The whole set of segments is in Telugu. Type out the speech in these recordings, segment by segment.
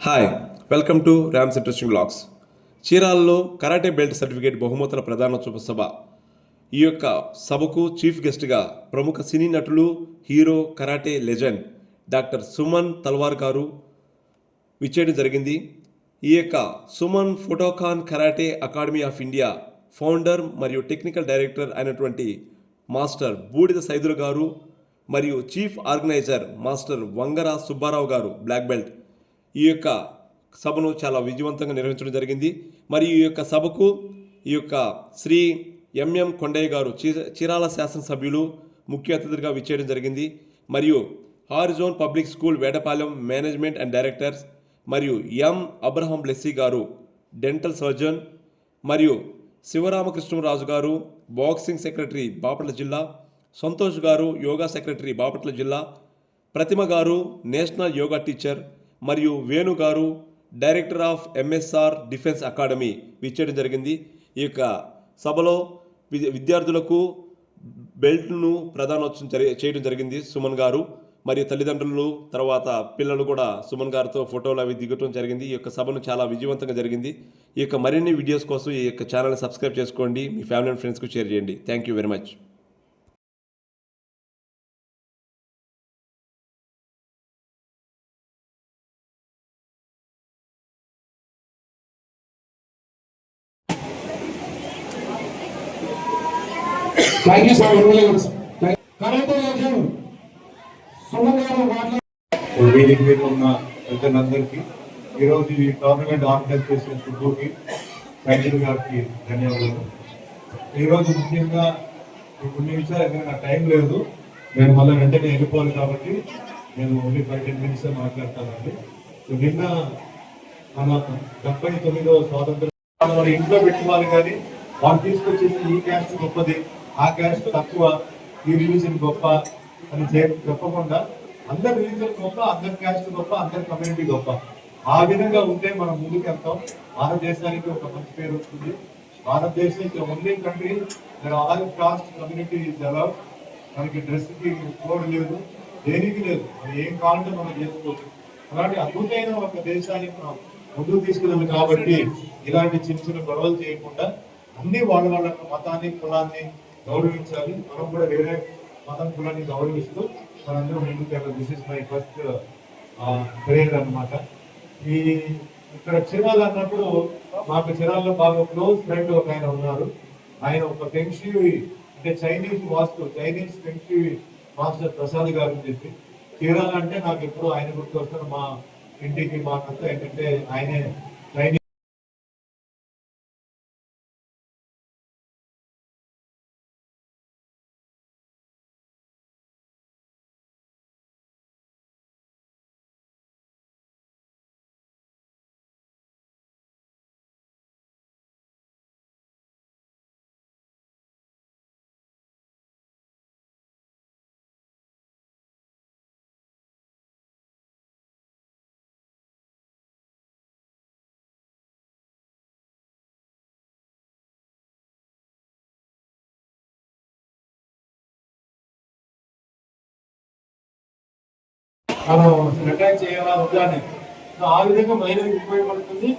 Hi, welcome to Ram's interesting blogs. చీరాలలో కరాటే బెల్ట్ సర్టిఫికేట్ బహుమతుల ప్రధానోత్సవ సభ. ఈ యొక్క సభకు చీఫ్ గెస్ట్గా ప్రముఖ సినీ నటులు, hero, karate legend doctor Suman Talwar గారు విచ్చేయడం జరిగింది. ఈ యొక్క Suman Shotokan karate academy of India founder మరియు టెక్నికల్ డైరెక్టర్ అయినటువంటి మాస్టర్ బూడిద సైదులు గారు మరియు chief organiser master Vangara Subbarao గారు బ్లాక్ బెల్ట్ ఈ యొక్క సభను చాలా విజయవంతంగా నిర్వహించడం జరిగింది. మరియు ఈ యొక్క సభకు ఈ యొక్క శ్రీ ఎంఎం కొండయ్య గారు చీరాల శాసనసభ్యులు ముఖ్య అతిథులుగా విచ్చేయడం జరిగింది. మరియు horizon public school Vetapalem management and directors మరియు ఎం అబ్రహం బ్లెస్సీ గారు డెంటల్ సర్జన్ మరియు శివరామకృష్ణరాజు గారు బాక్సింగ్ సెక్రటరీ బాపట్ల జిల్లా, సంతోష్ గారు యోగా సెక్రటరీ బాపట్ల జిల్లా, ప్రతిమ గారు నేషనల్ యోగా టీచర్ మరియు వేణు గారు director of MSR defence academy విచ్చేయడం జరిగింది. ఈ యొక్క సభలో విద్యార్థులకు బెల్ట్ను ప్రదానోత్సవం చేయడం జరిగింది. సుమన్ గారు మరియు తల్లిదండ్రులు తర్వాత పిల్లలు కూడా సుమన్ గారితో ఫోటోలు అవి దిగటం జరిగింది. ఈ యొక్క సభను చాలా విజయవంతంగా జరిగింది. ఈ యొక్క మరిన్ని వీడియోస్ కోసం ఈ యొక్క ఛానల్ని సబ్స్క్రైబ్ చేసుకోండి, మీ ఫ్యామిలీ అండ్ ఫ్రెండ్స్కు షేర్ చేయండి. Thank you very much. Thank you sir. Karate legend Suman గారు వేదిక మీద ఉన్న పెద్దలందరికీ ఈరోజు ఈ టోర్నమెంట్ ఆర్గనైజ్ చేసిన సుబ్బుకి, సైదులు గారికి ధన్యవాదాలు. ఈరోజు ముఖ్యంగా కొన్ని విషయాలు ఎందుకంటే నాకు టైం లేదు, నేను మళ్ళీ వెంటనే వెళ్ళిపోవాలి కాబట్టి నేను ఓన్లీ 5-10 minutes మాట్లాడతానండి. నిన్న మన 79వ స్వాతంత్రం మన ఇంట్లో పెట్టుకోవాలి కానీ వాళ్ళు తీసుకొచ్చేసి ఈ క్యాస్ట్ గొప్పది, ఆ క్యాస్ట్ తక్కువ, ఈ రిలీజన్ గొప్ప అని చెప్పకుండా అందరి రిలీజన్ గొప్ప, అందరి క్యాస్ట్ గొప్ప, అందరి కమ్యూనిటీ గొప్ప. ఆ విధంగా ఉంటే మనం ముందుకు వెళ్తాం. భారతదేశానికి ఒక మంచి పేరు వస్తుంది. భారతదేశం only country all cost community allowed. మనకి డ్రెస్కి కోడ్ లేదు, దేనికి లేదు, మనం ఏం కావాలంటే మనం చేసుకోవచ్చు. అలాంటి అద్భుతమైన ఒక దేశానికి మనం ముందుకు తీసుకెళ్ళాలి. కాబట్టి ఇలాంటి చిన్న చిన్న గొడవలు చేయకుండా అన్ని వాళ్ళ మతాన్ని, కులాన్ని గౌరవించాలి. మనం కూడా వేరే మతం కులాన్ని గౌరవిస్తూ మనందరూ ముందుకు వెళ్ళాలి. This is my first prayer అనమాట. ఈ ఇక్కడ చీరాల అన్నప్పుడు మాకు చీరాల్లో బాగా క్లోజ్ ఫ్రెండ్ ఒక ఆయన ఉన్నారు. ఆయన ఒక ఫెంక్షి అంటే చైనీస్ వాస్తు, చైనీస్ ఫెంక్షి మాస్టర్ ప్రసాద్ గారు అని చెప్పి. చీరాల అంటే నాకు ఎప్పుడు ఆయన గుర్తు వస్తారు. మా ఇంటికి మాకంతా ఏంటంటే ఆయనే చైనీస్ మనం అటాక్ చేయాలా వద్దా అని. ఆ విధంగా మహిళలకు ఉపయోగపడుతుంది.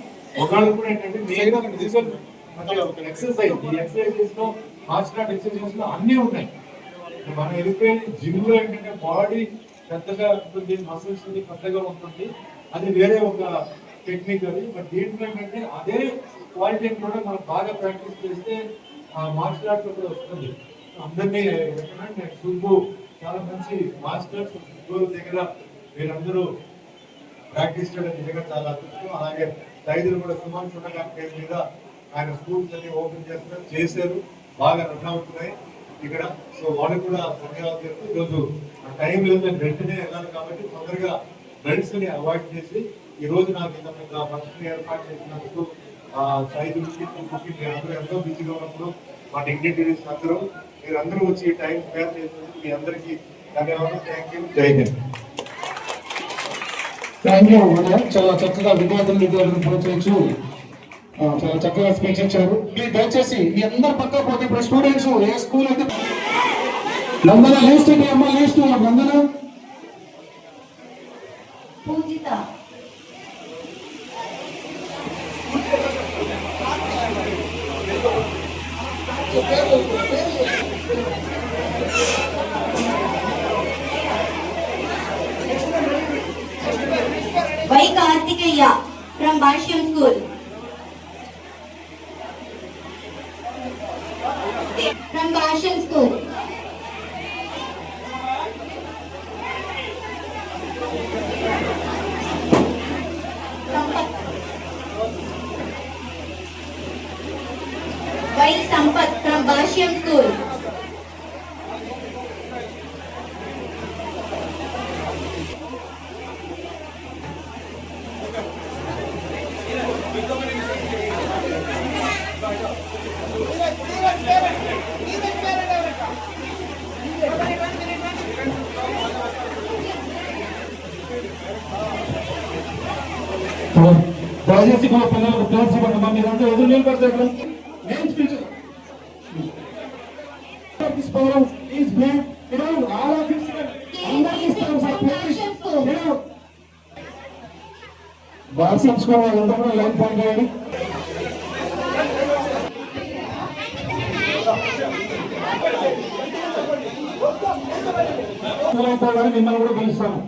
ఒకళ్ళు కూడా ఏంటంటే మెయిన్గా ఒక ఎక్సర్సైజ్, ఈ ఎక్సర్సైజెస్ లో మార్షల్ ఆర్ట్ ఎక్సర్సైజెస్ లో అన్నీ ఉన్నాయి. మనం వెళ్ళిపోయి జిమ్ లో ఏంటంటే బాడీ పెద్దగా ఉంటుంది, మసిల్స్ పెద్దగా ఉంటుంది, అది వేరే ఒక టెక్నిక్ అది. బట్ దీంట్లో ఏంటంటే అదే క్వాలిటీ కూడా మనం బాగా ప్రాక్టీస్ చేస్తే ఆ మార్షల్ ఆర్ట్ కూడా వస్తుంది. అందరినీ సుబ్బు చాలా మంచి మాస్టర్స్, సుబ్బు దగ్గర మీరందరూ ప్రాక్టీస్ చేయడం నిజంగా చాలా అదృష్టం. అలాగే సైదులు కూడా సుమన్ చూడగానే పేరు మీద ఆయన స్కూల్స్ అన్ని ఓపెన్ చేశారు, బాగా రన్ అవుతున్నాయి ఇక్కడ. సో వాళ్ళకి కూడా ధన్యవాదాలు చెప్తూ, ఈరోజు టైం లేదు, వెంటనే వెళ్ళాలి కాబట్టి తొందరగా ఫ్రెండ్స్ ని అవాయిడ్ చేసి ఈ రోజు నాకు ఇంత ఫంక్షన్ ఏర్పాటు చేసినందుకు సైదులకి, సుబ్బుకి మీరందరూ ఎంతో బిజీగా ఉన్నప్పుడు మా డిగ్నిటరీస్ అందరూ మీరందరూ వచ్చి టైం స్పేర్ చేసినందుకు మీ అందరికీ ధన్యవాదాలు. Thank you. జై హింద్. Thank you. చాలా చక్కగా విద్యార్థులను ప్రోత్సహించు చాలా చక్కగా స్పీచ్ ఇచ్చారు. మీరు దయచేసి మీ అందరు పక్క పోతే ఇప్పుడు స్టూడెంట్స్ ఏ స్కూల్ అయితే నందన లిస్ట్ అమ్మ list Nandana Pujitha Y Karthikeya from Bhashyam school. From Basham School. By Sampath from Basham School. దయచేసి మా పిల్లలకు ప్లేస్ ఇవ్వండి. మా మీరంతా ఎదురు నిలబడతారు. Main speech this program is block all of its అందరికీ ఇస్తాం సార్. బాగా సంస్కారం అంతా కూడా లైన్ ఫామ్ చేయండి. మిమ్మల్ని కూడా పిలుస్తాము.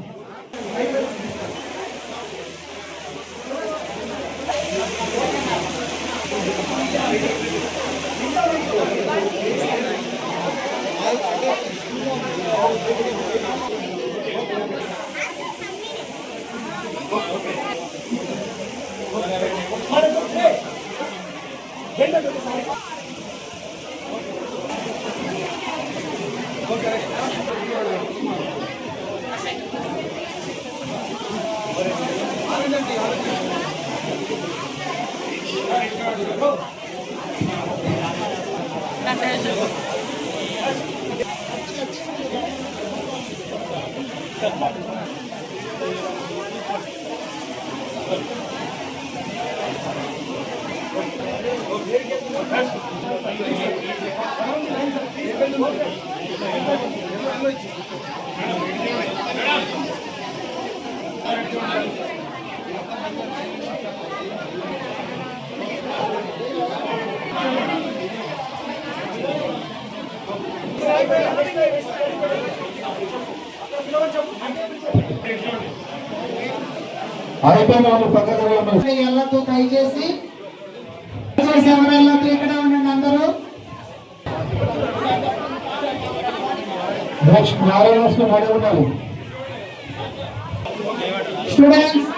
అయిపోయిన వాళ్ళు పక్కన వెళ్ళొద్దు, దయచేసి ఎవరు వెళ్ళొద్దు, ఇక్కడ ఉండండి అందరూ. నెక్స్ట్ నారాయణ రెడీ ఉండాలి. Students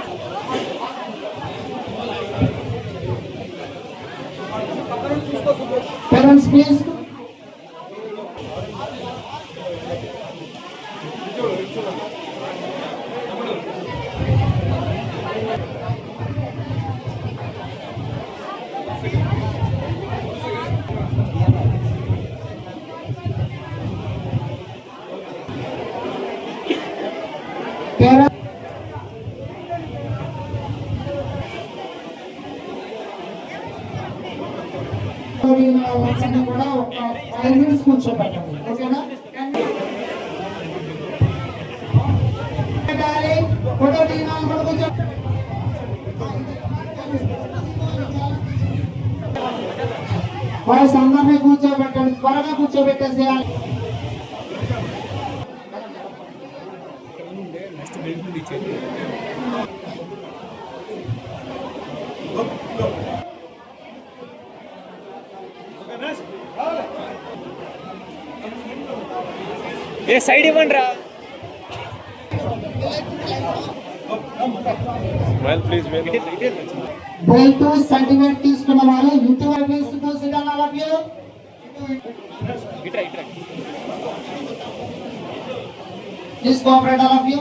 parents please. కూడా ఒక 5 minutes కూర్చోబెట్టండి, ఓకేనా? ఫోటో దిగినాను కూడా కూర్చో. వాయిస్ అందరినీ కూర్చోబెట్టండి, త్వరగా కూర్చోబెట్టేసేయాలి. ఏ సైడ్ ఇవ్వండి రా. బెల్ 2 సెంటీమీటర్ తీసుకున్న వాళ్ళు ఇంటి వైపు తీసుకుని అలాగే please cooperate all of you.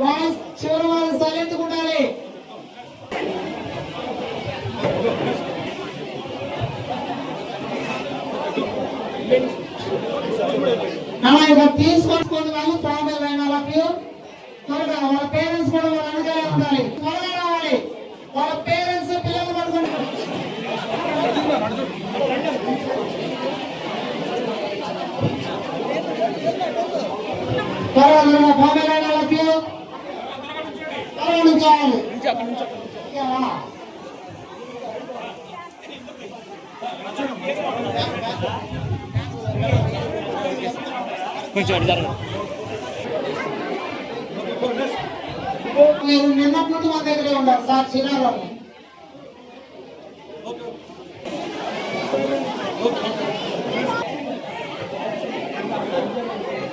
Voice చివరి వాళ్ళు సైలెంట్ ఉండాలి. తీసుకోండి వాళ్ళు ఫామ్ వెళ్ళాలి. త్వరగా వాళ్ళ పేరెంట్స్ కూడా వాళ్ళ వెనకాలే ఉండాలి. త్వరగా రావాలి. వాళ్ళ పేరెంట్స్ పిల్లలు పడుకోండి. కొంచెం అటు జరగండి. మీరు నిన్నటి నుండి మన దగ్గరే ఉన్నారు సార్ చీరాలలో.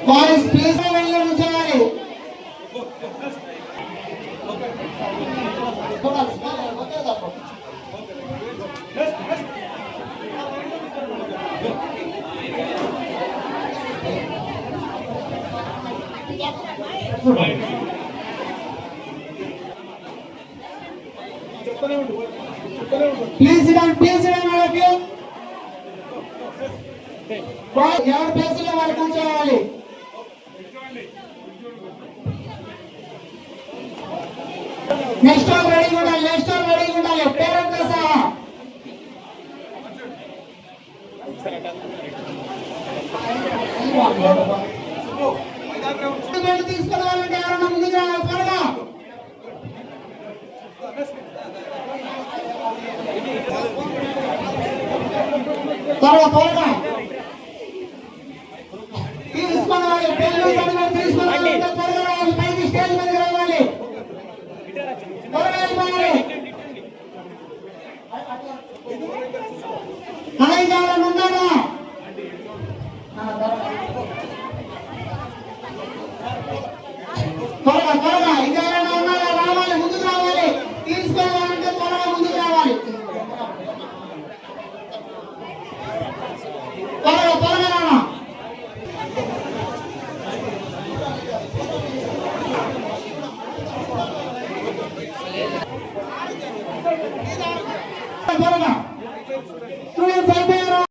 వారి స్పేస్ వెళ్ళి ఉంచాలి. Please sit down, all of you. ఎవరి ప్లేసుల్లో వాళ్ళు కూర్చోవాలి. నెక్స్ట్ రెడీ ఉండాలి పేరెంట్తో సహా. తీసుకోవాలంటే ఎవరన్నా ముందుకు రావాలి త్వరగా. త్వరగా తీసుకోవాలి. పెళ్లి తీసుకోవాలి. త్వరగా రావాలి. పైకి స్టేజ్ మీదకి రావాలి. త్వరగా వెళ్ళిపోవాలి. ఎవరన్నా ఉన్నారా? త్వరగా ఇంకెవరైనా ఉన్నారా? రావాలి, ముందుకు రావాలి. తీసుకోవాలంటే త్వరగా ముందుకు రావాలి. త్వరగా రానా? త్వరగా స్టూడెంట్స్ అయిపోయారు.